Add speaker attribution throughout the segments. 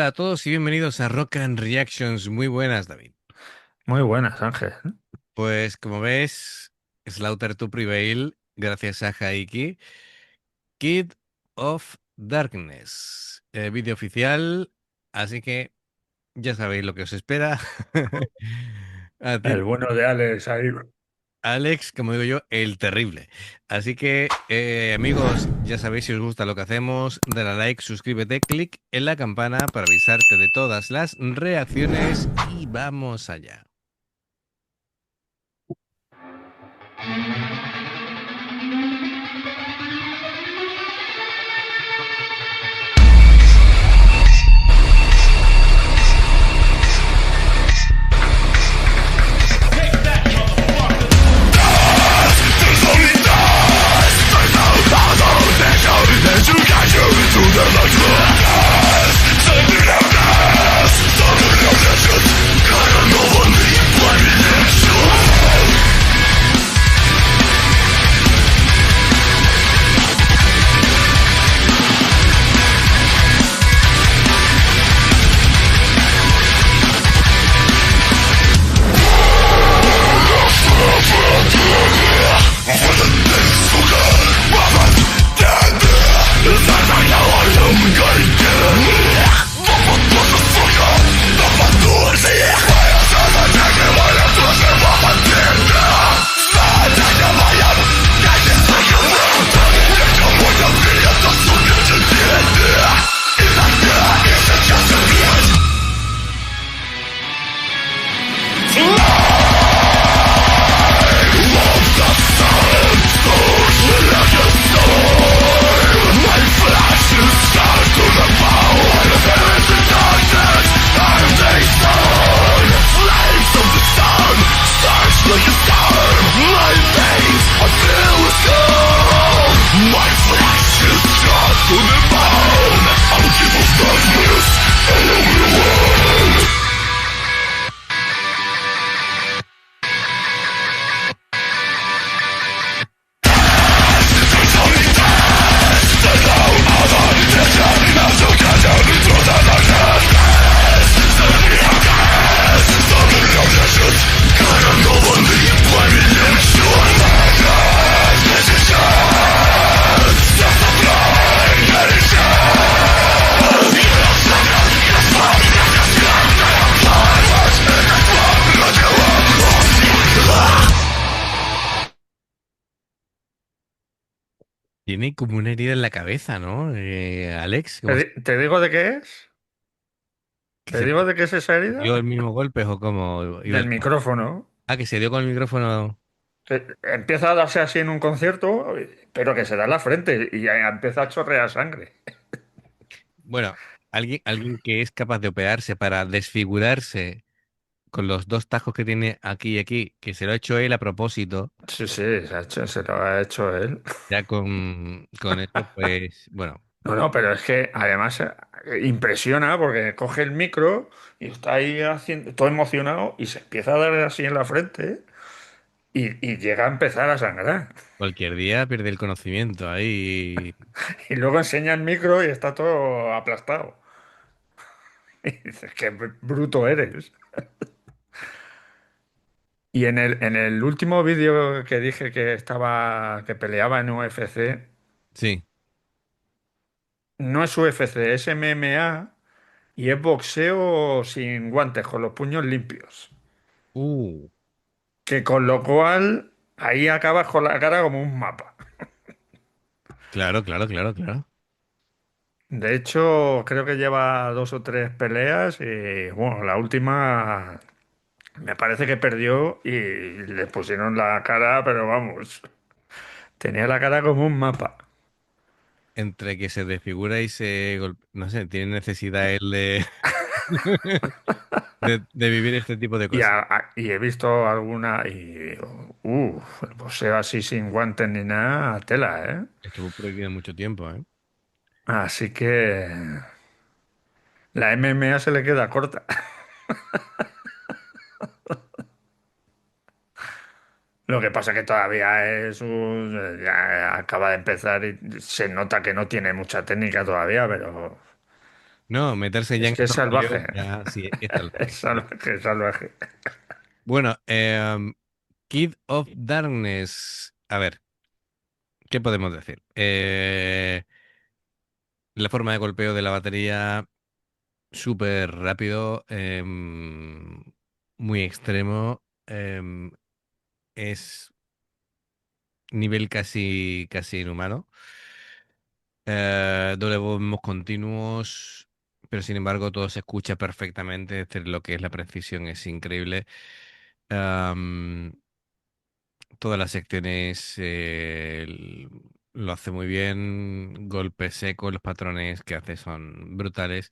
Speaker 1: Hola a todos y bienvenidos a Rock and Reactions. Muy buenas, David.
Speaker 2: Muy buenas, Ángel.
Speaker 1: Pues como ves, Slaughter to Prevail, gracias a Haiki, Kid of Darkness, vídeo oficial, así que ya sabéis lo que os espera. A ti,
Speaker 2: El bueno de Alex ahí.
Speaker 1: Alex, como digo yo, el terrible. Así que, amigos, ya sabéis si os gusta lo que hacemos, dale a like, suscríbete, clic en la campana para avisarte de todas las reacciones y vamos allá. Tiene como una herida en la cabeza, ¿no? Alex,
Speaker 2: ¿Te,
Speaker 1: como
Speaker 2: te digo de qué es?
Speaker 1: que
Speaker 2: ¿Te
Speaker 1: se
Speaker 2: digo de qué es esa
Speaker 1: dio el
Speaker 2: herida?
Speaker 1: mismo golpe o como
Speaker 2: Del micrófono.
Speaker 1: Ah, que se dio con el micrófono.
Speaker 2: Empieza a darse así en un concierto, pero que se da en la frente y ya empieza a chorrear sangre.
Speaker 1: Bueno, alguien que es capaz de operarse para desfigurarse con los dos tajos que tiene aquí y aquí, que se lo ha hecho él a propósito,
Speaker 2: Sí, sí, se lo ha hecho él.
Speaker 1: ya con eso, pues, bueno,
Speaker 2: No, no, pero es que además impresiona porque coge el micro y está ahí haciendo, todo emocionado y se empieza a dar así en la frente y llega a empezar a sangrar.
Speaker 1: cualquier día pierde el conocimiento ahí.
Speaker 2: Y luego enseña el micro y está todo aplastado. Y dices, qué bruto eres. Y en el último vídeo que dije que peleaba en UFC,
Speaker 1: Sí.
Speaker 2: no es UFC, es MMA y es boxeo sin guantes, con los puños limpios.
Speaker 1: Uh,
Speaker 2: Que con lo cual ahí acabas con la cara como un mapa.
Speaker 1: claro, claro, claro, claro.
Speaker 2: De hecho, creo que lleva dos o tres peleas y bueno, la última me parece que perdió y le pusieron la cara, pero vamos, tenía la cara como un mapa.
Speaker 1: Entre que se desfigura y se golpea, no sé, tiene necesidad él de, de vivir este tipo de cosas.
Speaker 2: Y he visto alguna y el boxeo así sin guantes ni nada, tela, ¿eh?
Speaker 1: Estuvo prohibido mucho tiempo, ¿eh?
Speaker 2: Así que la MMA se le queda corta. Lo que pasa que todavía ya acaba de empezar y se nota que no tiene mucha técnica todavía, pero
Speaker 1: No, meterse ya
Speaker 2: Es
Speaker 1: en
Speaker 2: que es
Speaker 1: esos jaleos
Speaker 2: salvaje.
Speaker 1: ya sí es
Speaker 2: Es
Speaker 1: salvaje. Sí.
Speaker 2: salvaje, salvaje.
Speaker 1: Bueno, Kid of Darkness. A ver, ¿qué podemos decir? La forma de golpeo de la batería, súper rápido, muy extremo. Es nivel casi inhumano. Doble bombos continuos, pero sin embargo todo se escucha perfectamente. Es decir, lo que es la precisión es increíble. Am, Todas las secciones lo hace muy bien. Golpes secos, los patrones que hace son brutales.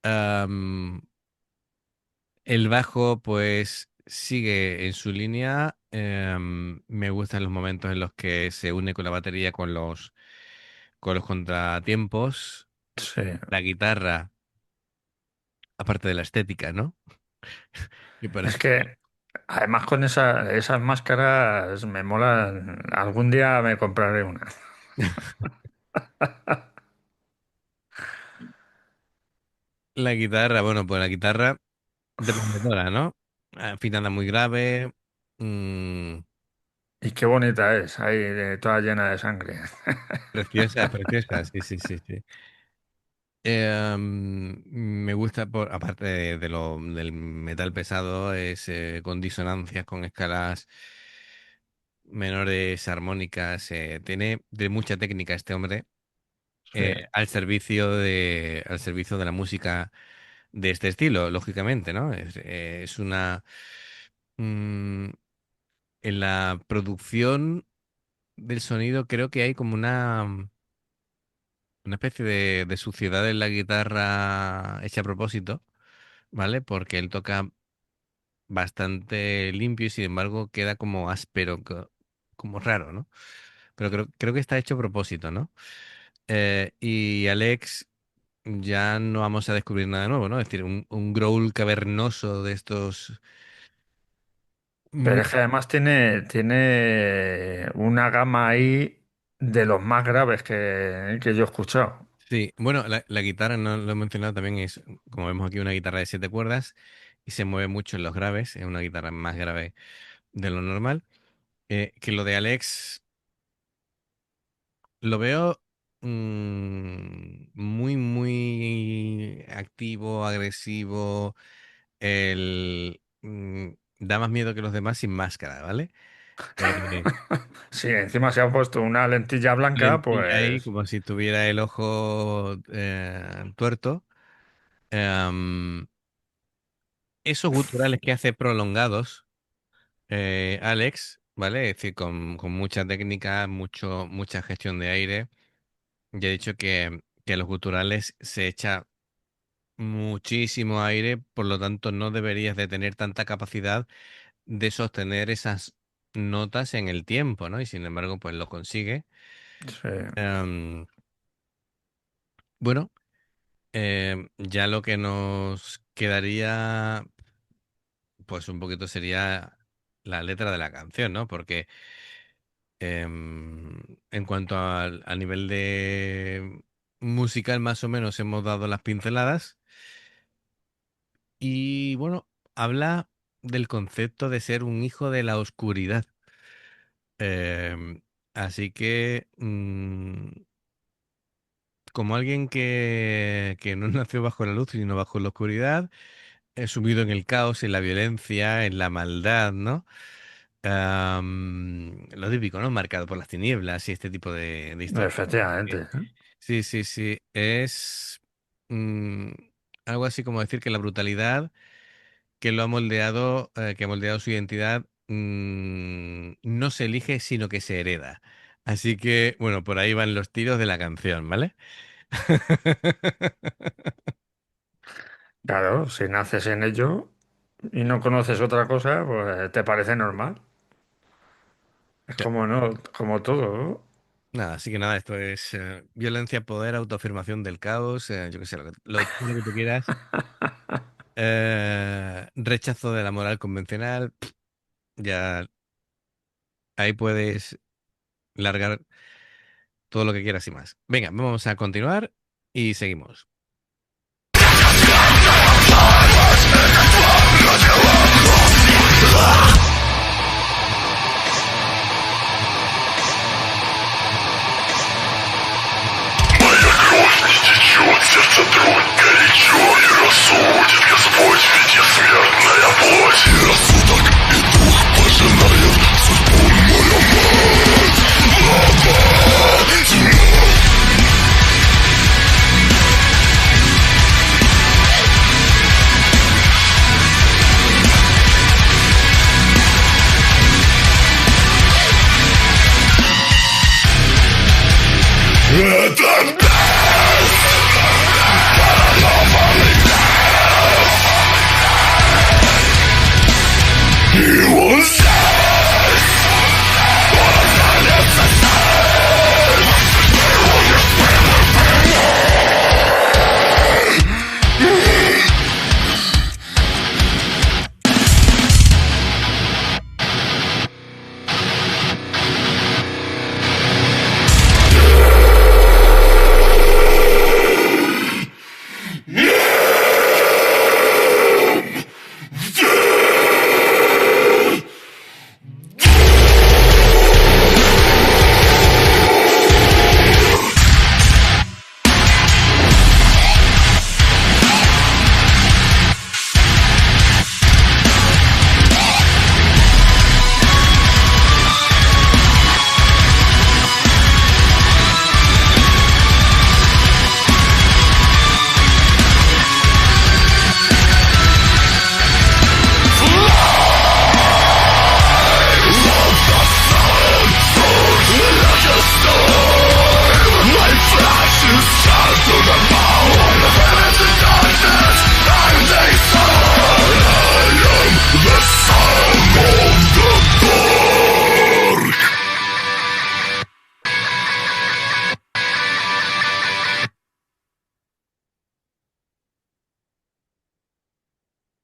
Speaker 1: Am, el bajo, pues, sigue en su línea. Me gustan los momentos en los que se une con la batería con los contratiempos.
Speaker 2: Sí.
Speaker 1: La guitarra, aparte de la estética, ¿no? Me
Speaker 2: Es
Speaker 1: parece.
Speaker 2: que además con esas máscaras me molan. Algún día me compraré una.
Speaker 1: La guitarra, bueno, pues la guitarra dependedora, ¿no? Afinada muy grave. mm,
Speaker 2: Y qué bonita es, ahí toda llena de sangre.
Speaker 1: Preciosa, preciosa, sí, sí, sí, sí. Me gusta, aparte del metal pesado, es con disonancias, con escalas menores, armónicas. Tiene de mucha técnica este hombre
Speaker 2: Sí.
Speaker 1: al servicio de la música de este estilo, lógicamente, ¿no? Es una... mm, en la producción del sonido creo que hay como una especie de suciedad en la guitarra hecha a propósito, ¿vale? Porque él toca bastante limpio y sin embargo queda como áspero, como raro, ¿no? Pero creo que está hecho a propósito, ¿no? Y Alex, ya no vamos a descubrir nada nuevo, ¿no? Es decir, un growl cavernoso de estos
Speaker 2: Pero
Speaker 1: muy...
Speaker 2: es que además tiene una gama ahí de los más graves que yo he escuchado.
Speaker 1: Sí, bueno, la guitarra, no lo he mencionado también, es, como vemos aquí, una guitarra de 7 cuerdas y se mueve mucho en los graves, es una guitarra más grave de lo normal. Que lo de Alex lo veo muy activo, agresivo, da más miedo que los demás sin máscara, ¿vale? Eh,
Speaker 2: Sí, encima se ha puesto una lentilla blanca,
Speaker 1: Lentilla ahí,
Speaker 2: pues
Speaker 1: como si tuviera el ojo tuerto. Em, Esos guturales que hace prolongados, Alex, ¿vale? Es decir, con mucha técnica, mucha gestión de aire. Ya he dicho que a los guturales se echa muchísimo aire, por lo tanto no deberías de tener tanta capacidad de sostener esas notas en el tiempo, ¿no? Y sin embargo, pues lo consigue.
Speaker 2: sí.
Speaker 1: Em, bueno, ya lo que nos quedaría, pues un poquito sería la letra de la canción, ¿no? Porque en cuanto al nivel de musical, más o menos hemos dado las pinceladas. Y bueno, habla del concepto de ser un hijo de la oscuridad. Em, Así que, como alguien que no nació bajo la luz, sino bajo la oscuridad, sumido en el caos, en la violencia, en la maldad, ¿no? Lo típico, ¿no? Marcado por las tinieblas y este tipo de historias.
Speaker 2: Efectivamente.
Speaker 1: Eh, Sí, sí, sí. Es mm, algo así como decir que la brutalidad que lo ha moldeado, que ha moldeado su identidad, no se elige, sino que se hereda. Así que, bueno, por ahí van los tiros de la canción, ¿vale?
Speaker 2: Claro, si naces en ello y no conoces otra cosa, pues te parece normal. Es
Speaker 1: Ya.
Speaker 2: como no, como todo, ¿no?
Speaker 1: Nada, así que nada, esto es violencia, poder, autoafirmación del caos, yo qué sé, todo lo que tú quieras. Rechazo de la moral convencional, ya ahí puedes largar todo lo que quieras y más. Venga, vamos a continuar y seguimos.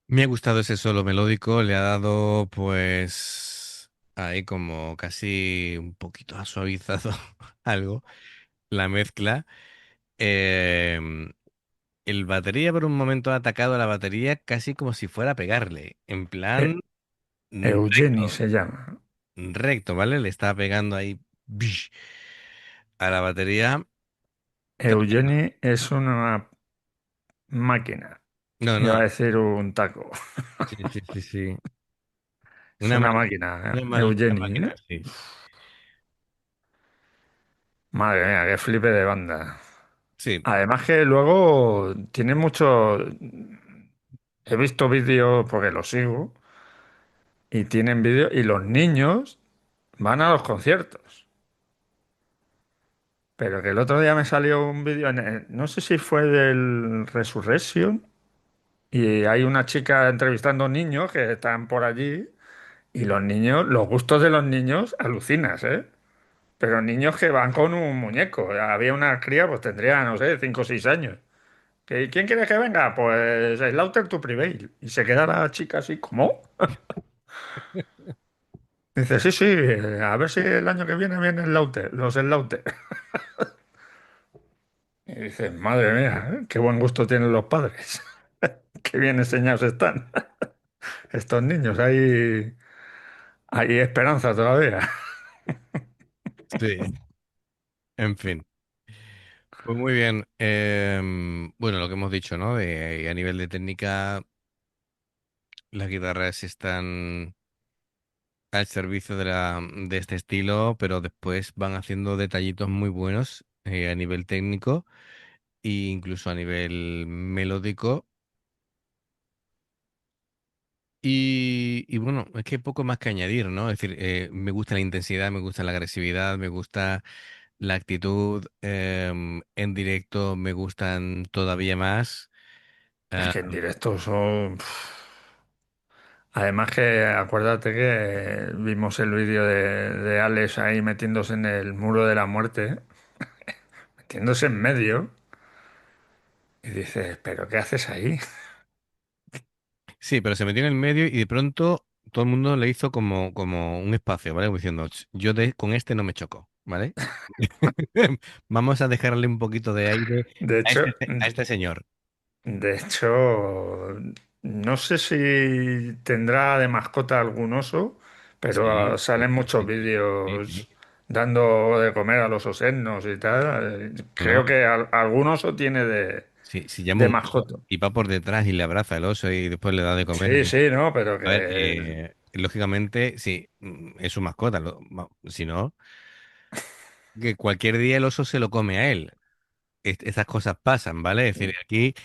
Speaker 1: Me ha gustado ese solo melódico, le ha dado pues ahí como casi un poquito ha suavizado algo la mezcla. Em, el batería por un momento ha atacado a la batería casi como si fuera a pegarle, en
Speaker 2: E-
Speaker 1: plan
Speaker 2: Eugenie
Speaker 1: recto,
Speaker 2: se llama.
Speaker 1: recto, ¿vale? Le estaba pegando ahí bish, a la batería.
Speaker 2: Eugenie es una máquina.
Speaker 1: No, no,
Speaker 2: Iba a decir un taco.
Speaker 1: sí, sí, sí, sí.
Speaker 2: Es una máquina,
Speaker 1: Una maldita
Speaker 2: Eugenie,
Speaker 1: máquina,
Speaker 2: ¿eh?
Speaker 1: sí.
Speaker 2: Madre mía, qué flipe de banda.
Speaker 1: Sí,
Speaker 2: Además que luego tiene mucho... He visto vídeos porque los sigo y tienen vídeos y los niños van a los conciertos. Pero que el otro día me salió un vídeo, no sé si fue del Resurrection, y hay una chica entrevistando niños que están por allí y los niños, los gustos de los niños, alucinas, ¿eh? Pero niños que van con un muñeco. Había una cría, pues tendría, no sé, 5 o 6 años. ¿Quién quiere que venga? Pues Slaughter to Prevail. Y se queda la chica así, ¿cómo? Dice, sí, sí, a ver si el año que viene vienen Slaughter, los Slaughter. Y dices, madre mía, ¿eh? Qué buen gusto tienen los padres. Qué bien enseñados están estos niños. Hay esperanza todavía.
Speaker 1: sí, en fin. Pues muy bien. Bueno, lo que hemos dicho, ¿no? A nivel de técnica, las guitarras están al servicio de este estilo, pero después van haciendo detallitos muy buenos a nivel técnico e incluso a nivel melódico. Y bueno, es que poco más que añadir, ¿no? Es decir, me gusta la intensidad, me gusta la agresividad, me gusta la actitud en directo, me gustan todavía más.
Speaker 2: Es
Speaker 1: Ah,
Speaker 2: que en directo son... Además que acuérdate que vimos el vídeo de Alex ahí metiéndose en el muro de la muerte, metiéndose en medio, y dices, ¿pero qué haces ahí?
Speaker 1: sí, pero se metió en el medio y de pronto todo el mundo le hizo como un espacio, ¿vale? Como diciendo, "Ch, yo con este no me choco, ¿vale? Vamos a dejarle un poquito de aire
Speaker 2: De
Speaker 1: a
Speaker 2: hecho,
Speaker 1: a este señor.
Speaker 2: De hecho, no sé si tendrá de mascota algún oso, pero
Speaker 1: Sí, sí,
Speaker 2: salen
Speaker 1: sí,
Speaker 2: muchos
Speaker 1: sí, sí, sí.
Speaker 2: vídeos dando de comer a los osenos y tal.
Speaker 1: No,
Speaker 2: Creo que algún oso tiene
Speaker 1: si, si llama
Speaker 2: de
Speaker 1: un oso
Speaker 2: mascota.
Speaker 1: y va por detrás y le abraza al oso y después le da de comer.
Speaker 2: Sí, sí, ¿no? Pero
Speaker 1: A ver,
Speaker 2: que
Speaker 1: lógicamente, sí, es su mascota. Si no, que cualquier día el oso se lo come a él. Estas cosas pasan, ¿vale? Es decir, aquí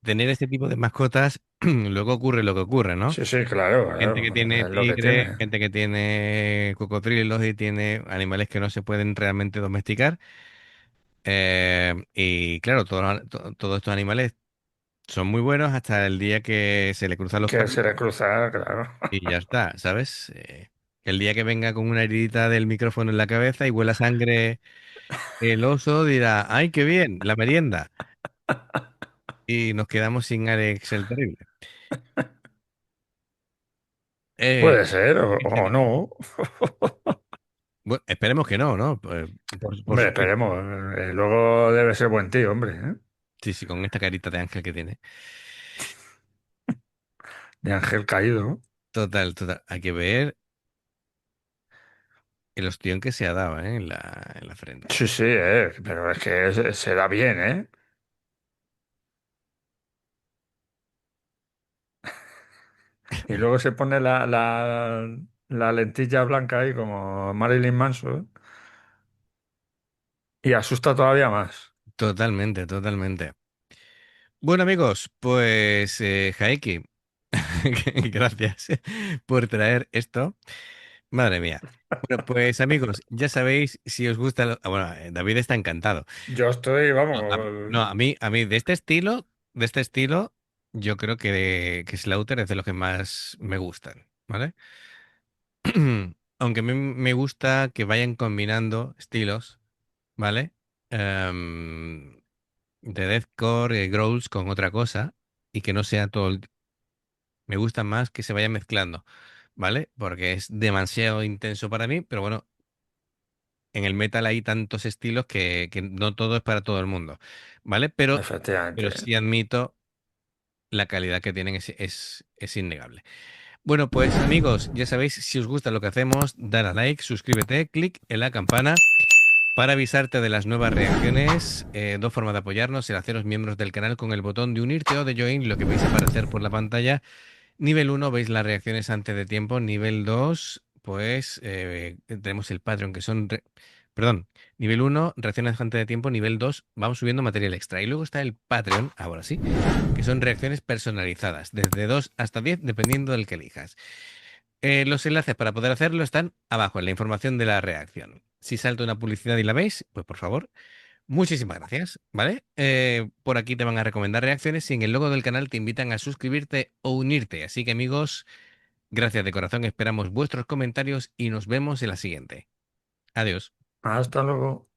Speaker 1: tener este tipo de mascotas, luego ocurre lo que ocurre, ¿no?
Speaker 2: sí, sí, claro,
Speaker 1: Gente que
Speaker 2: claro,
Speaker 1: tiene
Speaker 2: es lo que
Speaker 1: tigre,
Speaker 2: tiene.
Speaker 1: gente que tiene cocodrilos y tiene animales que no se pueden realmente domesticar. Y claro, todos estos animales son muy buenos hasta el día que se le cruzan los
Speaker 2: Que se
Speaker 1: cables
Speaker 2: le cruza, claro.
Speaker 1: y ya está, ¿sabes? El día que venga con una heridita del micrófono en la cabeza y huela sangre el oso dirá, ¡ay, qué bien! La merienda. Y nos quedamos sin Alex el Terrible. Eh,
Speaker 2: Puede ser, o no.
Speaker 1: bueno, esperemos que no, ¿no? Por
Speaker 2: Hombre,
Speaker 1: supuesto.
Speaker 2: esperemos. Luego debe ser buen tío, hombre, ¿eh?
Speaker 1: Sí, sí, con esta carita de ángel que tiene.
Speaker 2: De ángel caído, ¿no?
Speaker 1: Total, total. Hay que ver el ostión que se ha dado, ¿eh? En la frente.
Speaker 2: Sí, sí, pero es que se da bien, ¿eh? Y luego se pone la lentilla blanca ahí como Marilyn Manson y asusta todavía más.
Speaker 1: Totalmente, totalmente. Bueno, amigos, pues Jaiki, gracias por traer esto. Madre mía. Bueno, pues amigos, ya sabéis si os gusta. Bueno, David está encantado.
Speaker 2: Yo estoy,
Speaker 1: No,
Speaker 2: vamos,
Speaker 1: no, a mí de este estilo, yo creo que Slaughter es de los que más me gustan, ¿vale? Aunque a mí me gusta que vayan combinando estilos, ¿vale? Em, de deathcore, growls con otra cosa y que no sea todo. Me gusta más que se vaya mezclando, ¿vale? Porque es demasiado intenso para mí, pero bueno, en el metal hay tantos estilos que no todo es para todo el mundo, ¿vale? Pero
Speaker 2: efectivamente.
Speaker 1: sí admito la calidad que tienen es innegable. Bueno, pues amigos, ya sabéis, si os gusta lo que hacemos, dale a like, suscríbete, clic en la campana para avisarte de las nuevas reacciones. Dos formas de apoyarnos, el haceros miembros del canal con el botón de unirte o de join, lo que vais a aparecer por la pantalla. Nivel uno veis las reacciones antes de tiempo. Nivel 2 pues tenemos el Patreon, que son... Perdón, nivel uno reacciones antes de tiempo. Nivel 2 vamos subiendo material extra. Y luego está el Patreon, ahora sí, que son reacciones personalizadas, desde 2 hasta 10 dependiendo del que elijas. Los enlaces para poder hacerlo están abajo en la información de la reacción. Si salta una publicidad y la veis, pues por favor, muchísimas gracias, ¿vale? Por aquí te van a recomendar reacciones y en el logo del canal te invitan a suscribirte o unirte. Así que amigos, gracias de corazón, esperamos vuestros comentarios y nos vemos en la siguiente. Adiós.
Speaker 2: Hasta luego.